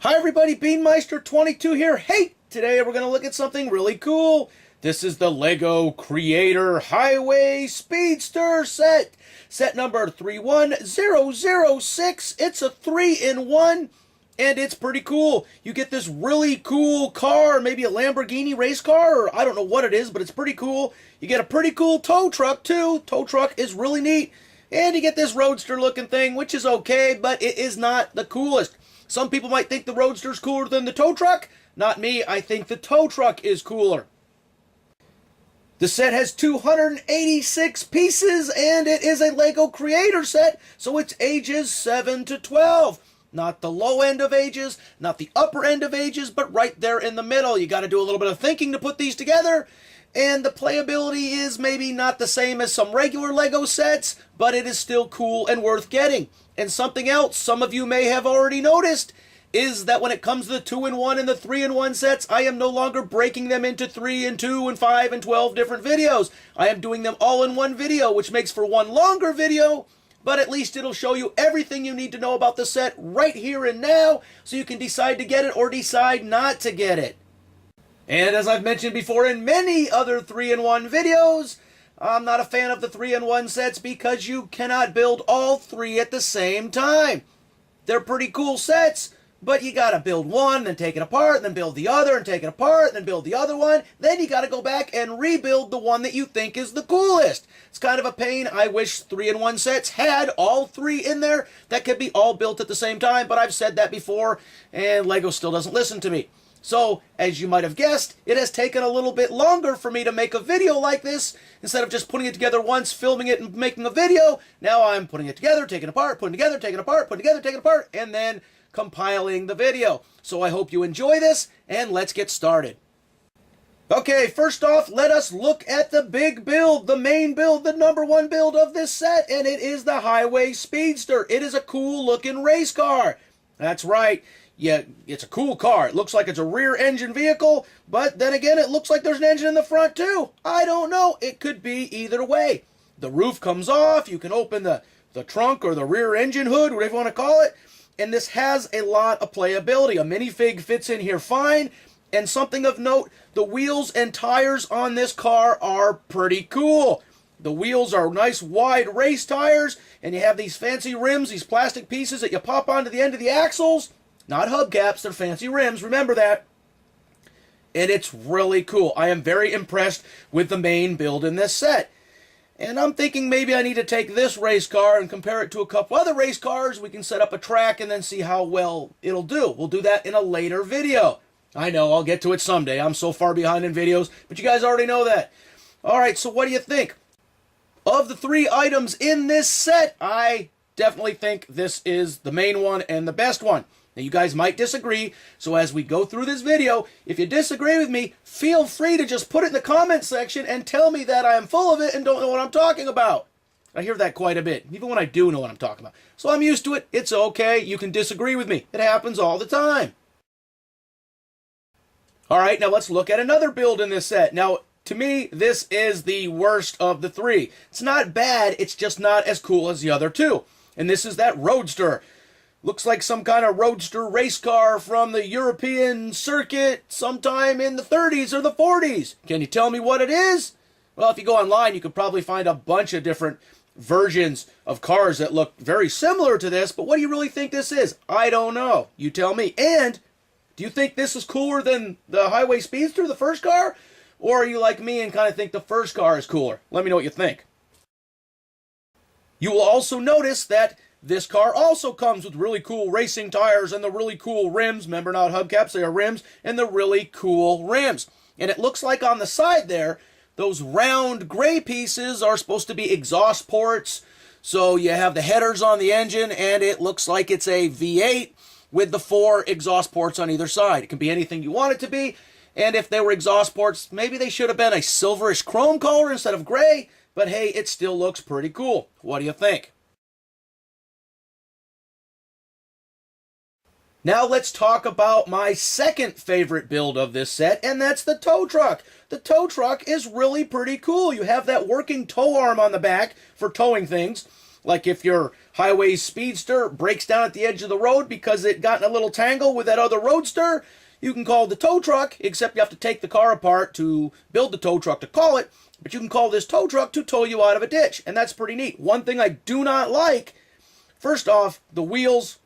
Hi everybody, Beanmeister22 here. Hey, today we're going to look at something really cool. This is the Lego Creator Highway Speedster set. Set number 31006. It's a 3-in-1 and it's pretty cool. You get this really cool car, maybe a Lamborghini race car, or I don't know what it is, but it's pretty cool. You get a pretty cool tow truck too. Tow truck is really neat. And you get this roadster looking thing, which is okay, but it is not the coolest. Some people might think the Roadster's cooler than the tow truck. Not me. I think the tow truck is cooler. The set has 286 pieces, and it is a Lego Creator set, so it's ages 7 to 12. Not the low end of ages, not the upper end of ages, but right there in the middle. You got to do a little bit of thinking to put these together, and the playability is maybe not the same as some regular Lego sets, but it is still cool and worth getting. And something else some of you may have already noticed is that when it comes to the 2-in-1 and the 3-in-1 sets, I am no longer breaking them into 3 and 2 and 5 and 12 different videos. I am doing them all in one video, which makes for one longer video, but at least it'll show you everything you need to know about the set right here and now, so you can decide to get it or decide not to get it. And as I've mentioned before in many other 3-in-1 videos, I'm not a fan of the 3-in-1 sets because you cannot build all three at the same time. They're pretty cool sets, but you gotta build one, then take it apart, then build the other, and take it apart, then build the other one. Then you gotta go back and rebuild the one that you think is the coolest. It's kind of a pain. I wish 3-in-1 sets had all three in there that could be all built at the same time, but I've said that before, and Lego still doesn't listen to me. So, as you might have guessed, it has taken a little bit longer for me to make a video like this. Instead of just putting it together once, filming it, and making a video, now I'm putting it together, taking it apart, putting it together, taking it apart, putting it together, taking it apart, and then compiling the video. So I hope you enjoy this, and let's get started. Okay, first off, let us look at the big build, the main build, the #1 build of this set, and it is the Highway Speedster. It is a cool-looking race car. That's right. Yeah, it's a cool car. It looks like it's a rear-engine vehicle, but then again, it looks like there's an engine in the front, too. I don't know. It could be either way. The roof comes off. You can open the trunk or the rear engine hood, whatever you want to call it, and this has a lot of playability. A minifig fits in here fine, and something of note, the wheels and tires on this car are pretty cool. The wheels are nice, wide race tires, and you have these fancy rims, these plastic pieces that you pop onto the end of the axles. Not hubcaps, they're fancy rims, remember that. And it's really cool. I am very impressed with the main build in this set. And I'm thinking maybe I need to take this race car and compare it to a couple other race cars. We can set up a track and then see how well it'll do. We'll do that in a later video. I know, I'll get to it someday. I'm so far behind in videos, but you guys already know that. Alright, so what do you think? Of the 3 items in this set, I definitely think this is the main one and the best one. Now, you guys might disagree, so as we go through this video, if you disagree with me, feel free to just put it in the comment section and tell me that I am full of it and don't know what I'm talking about. I hear that quite a bit, even when I do know what I'm talking about. So I'm used to it. It's okay. You can disagree with me. It happens all the time. Alright, now let's look at another build in this set. Now, to me, this is the worst of the 3. It's not bad, it's just not as cool as the other 2. And this is that Roadster. Looks like some kind of roadster race car from the European circuit sometime in the 30s or the 40s. Can you tell me what it is? Well, if you go online, you could probably find a bunch of different versions of cars that look very similar to this, but what do you really think this is? I don't know. You tell me. And do you think this is cooler than the Highway Speedster, the first car? Or are you like me and kind of think the first car is cooler? Let me know what you think. You will also notice that this car also comes with really cool racing tires and the really cool rims. Remember, not hubcaps, they are rims, and the really cool rims. And it looks like on the side there, those round gray pieces are supposed to be exhaust ports. So you have the headers on the engine, and it looks like it's a V8 with the 4 exhaust ports on either side. It can be anything you want it to be. And if they were exhaust ports, maybe they should have been a silverish chrome color instead of gray. But hey, it still looks pretty cool. What do you think? Now let's talk about my second favorite build of this set, and that's the tow truck. The tow truck is really pretty cool. You have that working tow arm on the back for towing things. Like if your highway speedster breaks down at the edge of the road because it got in a little tangle with that other roadster, you can call the tow truck, except you have to take the car apart to build the tow truck to call it. But you can call this tow truck to tow you out of a ditch, and that's pretty neat. One thing I do not like, first off, the wheels.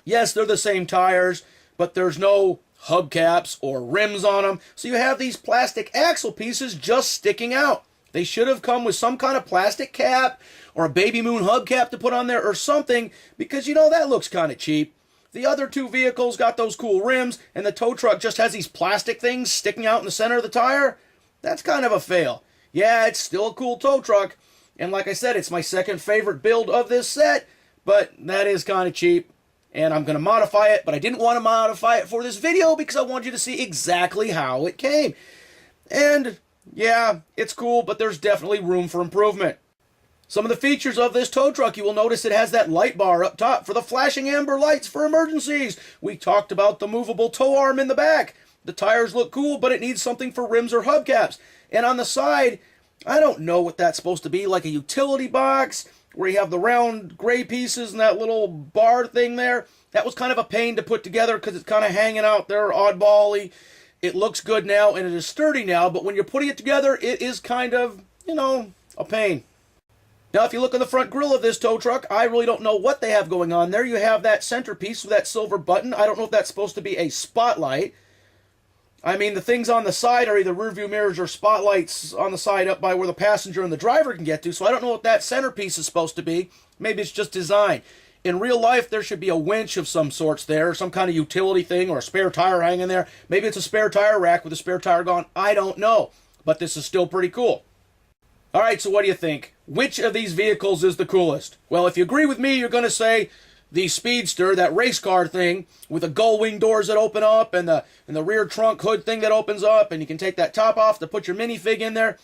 Yes, they're the same tires, but there's no hubcaps or rims on them. So you have these plastic axle pieces just sticking out. They should have come with some kind of plastic cap or a Baby Moon hubcap to put on there or something, because, you know, that looks kind of cheap. The other two vehicles got those cool rims, and the tow truck just has these plastic things sticking out in the center of the tire. That's kind of a fail. Yeah, it's still a cool tow truck, and like I said, it's my second favorite build of this set, but that is kind of cheap, and I'm going to modify it, but I didn't want to modify it for this video because I wanted you to see exactly how it came. And yeah, it's cool, but there's definitely room for improvement. Some of the features of this tow truck, you will notice it has that light bar up top for the flashing amber lights for emergencies. We talked about the movable tow arm in the back. The tires look cool, but it needs something for rims or hubcaps. And on the side, I don't know what that's supposed to be, like a utility box where you have the round gray pieces and that little bar thing there. That was kind of a pain to put together because it's kind of hanging out there oddball-y. It looks good now and it is sturdy now, but when you're putting it together, it is kind of, you know, a pain. Now, if you look on the front grille of this tow truck, I really don't know what they have going on there. You have that centerpiece with that silver button. I don't know if that's supposed to be a spotlight. I mean, the things on the side are either rearview mirrors or spotlights on the side up by where the passenger and the driver can get to, so I don't know what that centerpiece is supposed to be. Maybe it's just design. In real life, there should be a winch of some sorts there, some kind of utility thing or a spare tire hanging there. Maybe it's a spare tire rack with a spare tire gone. I don't know, but this is still pretty cool. All right, so what do you think? Which of these vehicles is the coolest? Well, if you agree with me, you're going to say the Speedster, that race car thing with the gull wing doors that open up and the rear trunk hood thing that opens up, and you can take that top off to put your minifig in there.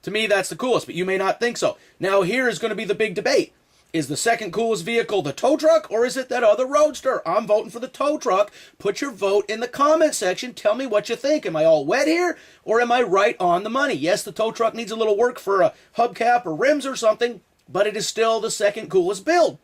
To me, that's the coolest, but you may not think so. Now, here is going to be the big debate. Is the second coolest vehicle the tow truck, or is it that other roadster? I'm voting for the tow truck. Put your vote in the comment section. Tell me what you think. Am I all wet here, or am I right on the money? Yes, the tow truck needs a little work for a hubcap or rims or something, but it is still the second coolest build.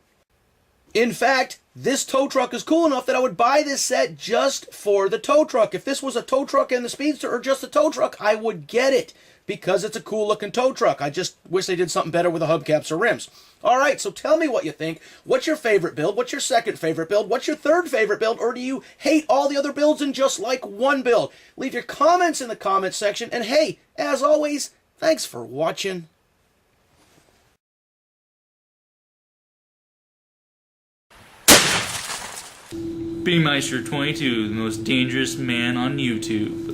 In fact, this tow truck is cool enough that I would buy this set just for the tow truck. If this was a tow truck and the Speedster, or just a tow truck, I would get it because it's a cool looking tow truck. I just wish they did something better with the hubcaps or rims. All right, so tell me what you think. What's your favorite build? What's your second favorite build? What's your third favorite build? Or do you hate all the other builds and just like one build? Leave your comments in the comments section. And hey, as always, thanks for watching. Beameister 22, the most dangerous man on YouTube.